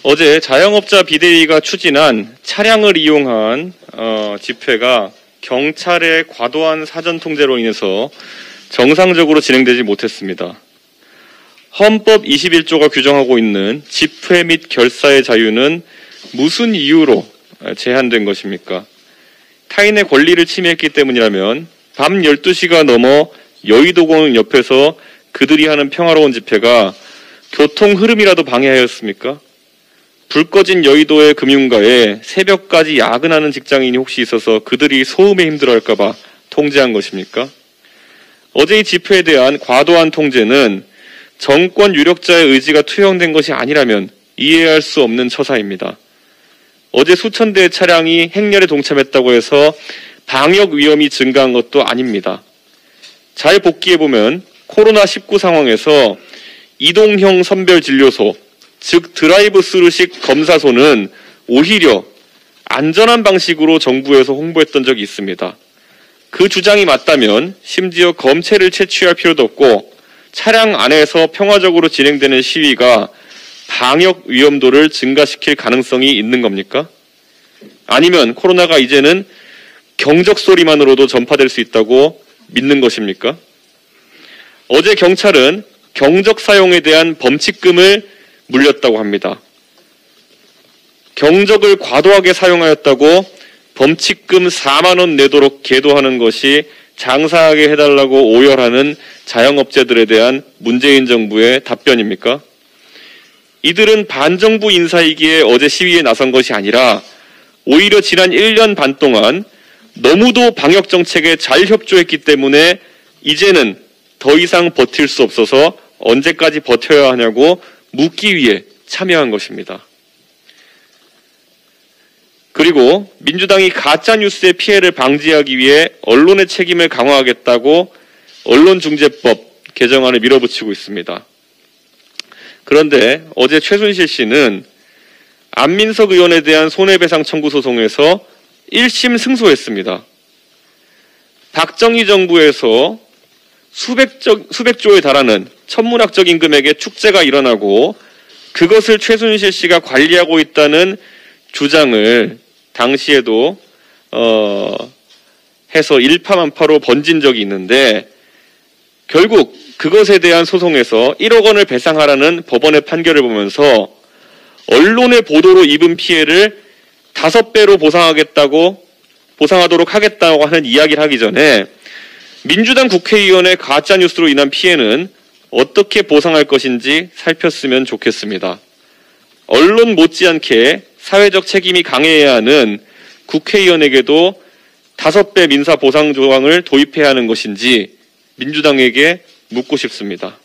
어제 자영업자 비대위가 추진한 차량을 이용한 집회가 경찰의 과도한 사전 통제로 인해서 정상적으로 진행되지 못했습니다. 헌법 21조가 규정하고 있는 집회 및 결사의 자유는 무슨 이유로 제한된 것입니까? 타인의 권리를 침해했기 때문이라면 밤 12시가 넘어 여의도공원 옆에서 그들이 하는 평화로운 집회가 교통 흐름이라도 방해하였습니까? 불 꺼진 여의도의 금융가에 새벽까지 야근하는 직장인이 혹시 있어서 그들이 소음에 힘들어할까봐 통제한 것입니까? 어제 이 집회에 대한 과도한 통제는 정권 유력자의 의지가 투영된 것이 아니라면 이해할 수 없는 처사입니다. 어제 수천 대의 차량이 행렬에 동참했다고 해서 방역 위험이 증가한 것도 아닙니다. 잘 복기해보면 코로나19 상황에서 이동형 선별진료소, 즉 드라이브스루식 검사소는 오히려 안전한 방식으로 정부에서 홍보했던 적이 있습니다. 그 주장이 맞다면 심지어 검체를 채취할 필요도 없고 차량 안에서 평화적으로 진행되는 시위가 방역 위험도를 증가시킬 가능성이 있는 겁니까? 아니면 코로나가 이제는 경적 소리만으로도 전파될 수 있다고 믿는 것입니까? 어제 경찰은 경적 사용에 대한 범칙금을 물렸다고 합니다. 경적을 과도하게 사용하였다고 범칙금 4만 원 내도록 계도하는 것이 장사하게 해달라고 오열하는 자영업자들에 대한 문재인 정부의 답변입니까? 이들은 반정부 인사이기에 어제 시위에 나선 것이 아니라 오히려 지난 1년 반 동안 너무도 방역 정책에 잘 협조했기 때문에 이제는 더 이상 버틸 수 없어서 언제까지 버텨야 하냐고 묻기 위해 참여한 것입니다. 그리고 민주당이 가짜뉴스의 피해를 방지하기 위해 언론의 책임을 강화하겠다고 언론중재법 개정안을 밀어붙이고 있습니다. 그런데 어제 최순실 씨는 안민석 의원에 대한 손해배상 청구 소송에서 1심 승소했습니다. 박정희 정부에서 수백조에 달하는 천문학적인 금액의 축제가 일어나고 그것을 최순실 씨가 관리하고 있다는 주장을 당시에도 해서 일파만파로 번진 적이 있는데 결국 그것에 대한 소송에서 1억 원을 배상하라는 법원의 판결을 보면서 언론의 보도로 입은 피해를 5배로 보상하도록 하겠다고 하는 이야기를 하기 전에 민주당 국회의원의 가짜뉴스로 인한 피해는 어떻게 보상할 것인지 살폈으면 좋겠습니다. 언론 못지않게 사회적 책임이 강해야 하는 국회의원에게도 5배 민사 보상 조항을 도입해야 하는 것인지 민주당에게 묻고 싶습니다.